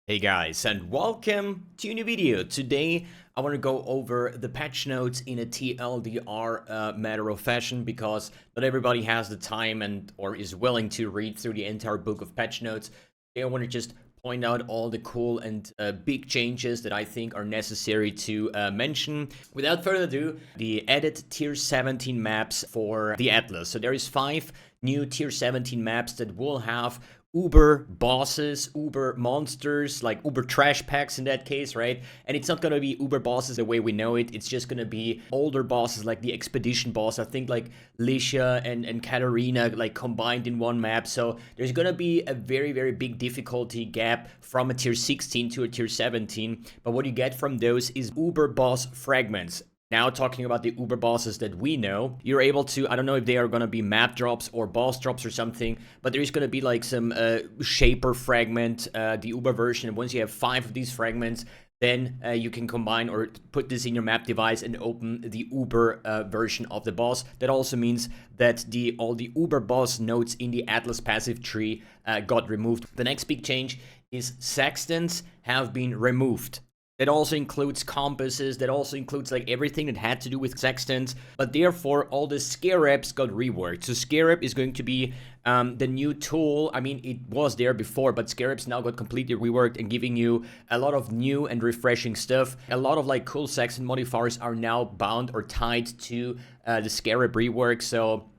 Hey guys, and welcome to a new video. Today I want to go over the patch notes in a TLDR matter of fashion, because not everybody has the time and or is willing to read through the entire book of patch notes. Today I want to just point out all the cool and big changes that I think are necessary to mention. Without further ado, the added tier 17 maps for the Atlas. So there is 5 new tier 17 maps that will have Uber bosses, Uber monsters, like Uber trash packs in that case, right? And it's not gonna be Uber bosses the way we know it. It's just gonna be older bosses like the Expedition boss. I think like Licia and Katarina like combined in one map. So there's gonna be a very, very big difficulty gap from a tier 16 to a tier 17. But what you get from those is Uber boss fragments. Now talking about the Uber bosses that we know, you're able to, I don't know if they are going to be map drops or boss drops or something, but there's going to be like some shaper fragment, the Uber version. And once you have 5 of these fragments, then you can combine or put this in your map device and open the Uber version of the boss. That also means that all the Uber boss nodes in the Atlas passive tree got removed. The next big change is Sextants have been removed. That also includes compasses, that also includes like everything that had to do with sextants, but therefore all the scarabs got reworked. So scarab is going to be the new tool. I mean, it was there before, but scarabs now got completely reworked and giving you a lot of new and refreshing stuff. A lot of like cool sextant modifiers are now bound or tied to the scarab rework. So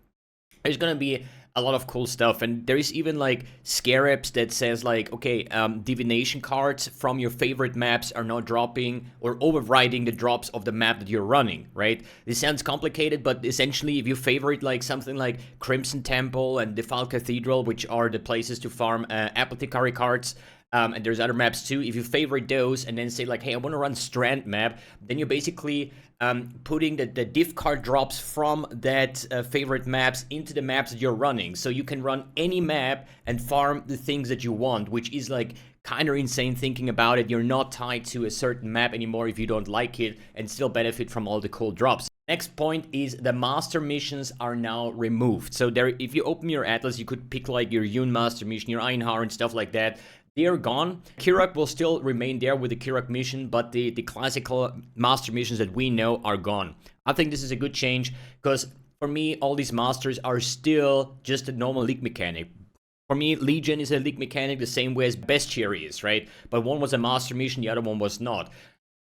there's gonna be a lot of cool stuff, and there is even like scarabs that says like, okay, divination cards from your favorite maps are now dropping or overriding the drops of the map that you're running, right? This sounds complicated, but essentially if you favorite like something like Crimson Temple and Defiled Cathedral, which are the places to farm apothecary cards, and there's other maps too. If you favorite those and then say like, hey, I want to run Strand map, then you're basically putting the diff card drops from that favorite maps into the maps that you're running. So you can run any map and farm the things that you want, which is like kind of insane thinking about it. You're not tied to a certain map anymore if you don't like it, and still benefit from all the cool drops. Next point is the master missions are now removed. So there, if you open your Atlas, you could pick like your Yun master mission, your Einhar and stuff like that. They are gone. Kirak will still remain there with the Kirak mission, but the classical master missions that we know are gone. I think this is a good change, because for me, all these masters are still just a normal league mechanic. For me, Legion is a league mechanic the same way as Bestiary is, right? But one was a master mission, the other one was not.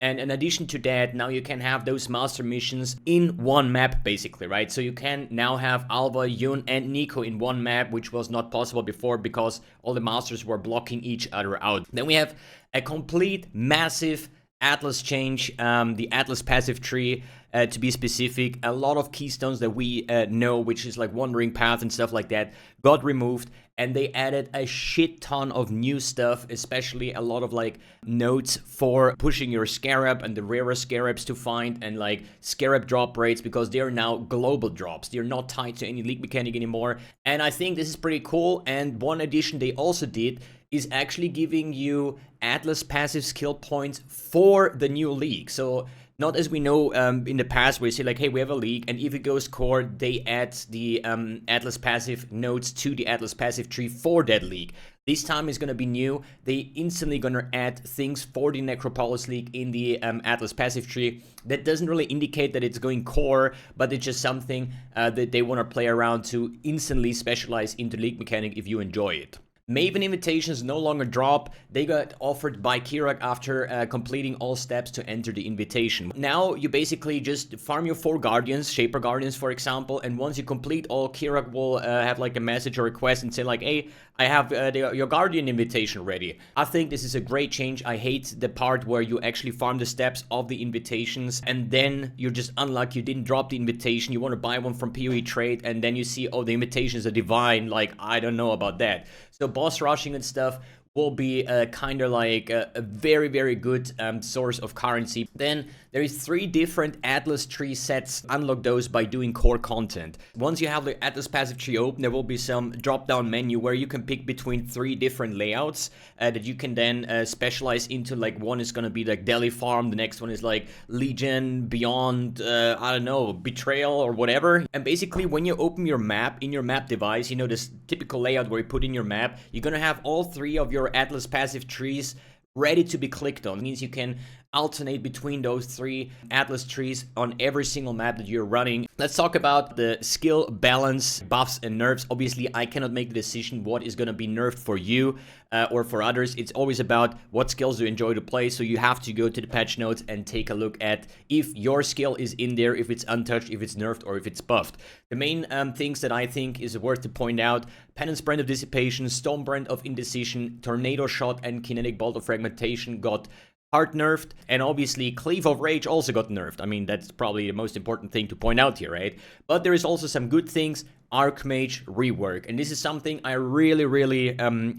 And in addition to that, now you can have those master missions in one map, basically, right? So you can now have Alva, Yun, and Nico in one map, which was not possible before because all the masters were blocking each other out. Then we have a complete, massive Atlas change, the Atlas passive tree, to be specific. A lot of keystones that we know, which is like Wandering Path and stuff like that, got removed, and they added a shit ton of new stuff, especially a lot of like notes for pushing your scarab and the rarer scarabs to find, and like scarab drop rates, because they are now global drops. They're not tied to any league mechanic anymore, and I think this is pretty cool. And one addition they also did is actually giving you Atlas passive skill points for the new league. So not as we know in the past, where you say like, hey, we have a league, and if it goes core, they add the Atlas passive nodes to the Atlas passive tree for that league. This time is going to be new. They instantly going to add things for the Necropolis league in the Atlas passive tree. That doesn't really indicate that it's going core, but it's just something that they want to play around to instantly specialize into league mechanic if you enjoy it. Maven invitations no longer drop. They got offered by Kirak after completing all steps to enter the invitation. Now you basically just farm your 4 guardians, Shaper guardians for example, and once you complete all, Kirak will have like a message or request and say like, hey, I have your guardian invitation ready. I think this is a great change. I hate the part where you actually farm the steps of the invitations and then you're just unlucky, you didn't drop the invitation, you want to buy one from PoE trade, and then you see, oh, the invitation is a divine. Like, I don't know about that. So boss rushing and stuff will be kind of like a very, very good source of currency. Then there is 3 different Atlas tree sets. Unlock those by doing core content. Once you have the Atlas passive tree open, there will be some drop-down menu where you can pick between 3 different layouts that you can then specialize into. Like, one is going to be like Delhi Farm, the next one is like Legion, Beyond, I don't know, Betrayal or whatever. And basically when you open your map in your map device, you know, this typical layout where you put in your map, you're going to have all 3 of your Atlas passive trees ready to be clicked on. It means you can alternate between those 3 Atlas trees on every single map that you're running. Let's talk about the skill balance, buffs and nerfs. Obviously, I cannot make the decision what is going to be nerfed for you or for others. It's always about what skills you enjoy to play, so you have to go to the patch notes and take a look at if your skill is in there, if it's untouched, if it's nerfed, or if it's buffed. The main things that I think is worth to point out: Penance Brand of Dissipation, Storm Brand of Indecision, Tornado Shot, and Kinetic Bolt of Fragmentation got hard nerfed, and obviously Cleave of Rage also got nerfed. I mean, that's probably the most important thing to point out here, right? But there is also some good things. Archmage rework, and this is something I really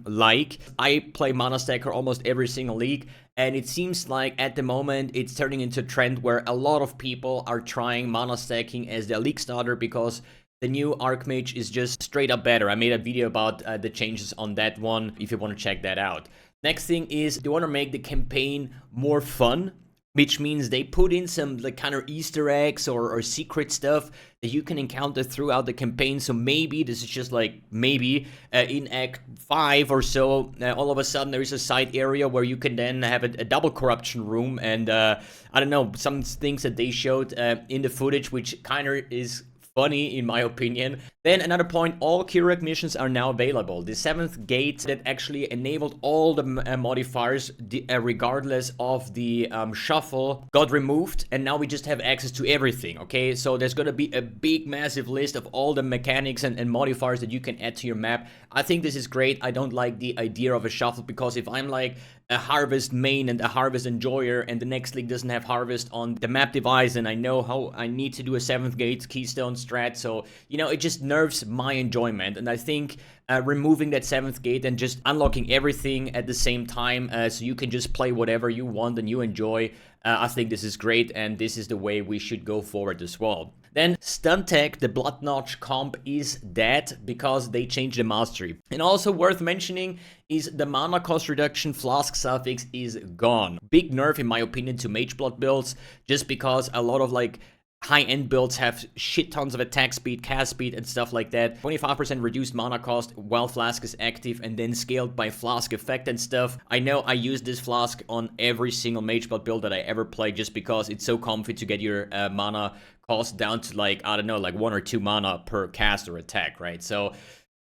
like. I play Mana Stacker almost every single league, and it seems like at the moment it's turning into a trend where a lot of people are trying Mana Stacking as their league starter because the new Archmage is just straight up better. I made a video about the changes on that one if you want to check that out. Next thing is they want to make the campaign more fun, which means they put in some like kind of Easter eggs or secret stuff that you can encounter throughout the campaign. So maybe, this is just like maybe, in Act 5 or so, all of a sudden there is a side area where you can then have a double corruption room, and I don't know, some things that they showed in the footage, which kind of is funny in my opinion. Then another point, all Keurig missions are now available. The 7th gate that actually enabled all the modifiers regardless of the shuffle got removed, and now we just have access to everything, okay? So there's gonna be a big massive list of all the mechanics and modifiers that you can add to your map. I think this is great. I don't like the idea of a shuffle, because if I'm like a Harvest main and a Harvest enjoyer and the next league doesn't have Harvest on the map device, and I know how I need to do a 7th gate keystone strat, so you know, it just nerfs my enjoyment. And I think removing that 7th gate and just unlocking everything at the same time, so you can just play whatever you want and you enjoy, I think this is great, and this is the way we should go forward as well. Then Stun Tech, the Blood Notch comp is dead because they changed the mastery. And also worth mentioning is the mana cost reduction flask suffix is gone. Big nerf in my opinion to Mage Blood builds, just because a lot of like high-end builds have shit tons of attack speed, cast speed, and stuff like that. 25% reduced mana cost while Flask is active, and then scaled by Flask effect and stuff. I know I use this Flask on every single Mage Blood build that I ever play, just because it's so comfy to get your mana cost down to like, I don't know, like 1 or 2 mana per cast or attack, right? So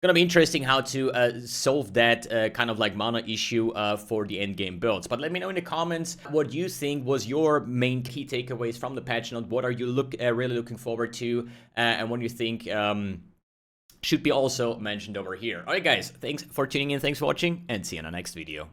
gonna be interesting how to solve that kind of like mana issue for the end game builds. But let me know in the comments what you think was your main key takeaways from the patch note. What are you really looking forward to, and what do you think should be also mentioned over here. Alright guys, thanks for tuning in, thanks for watching, and see you in the next video.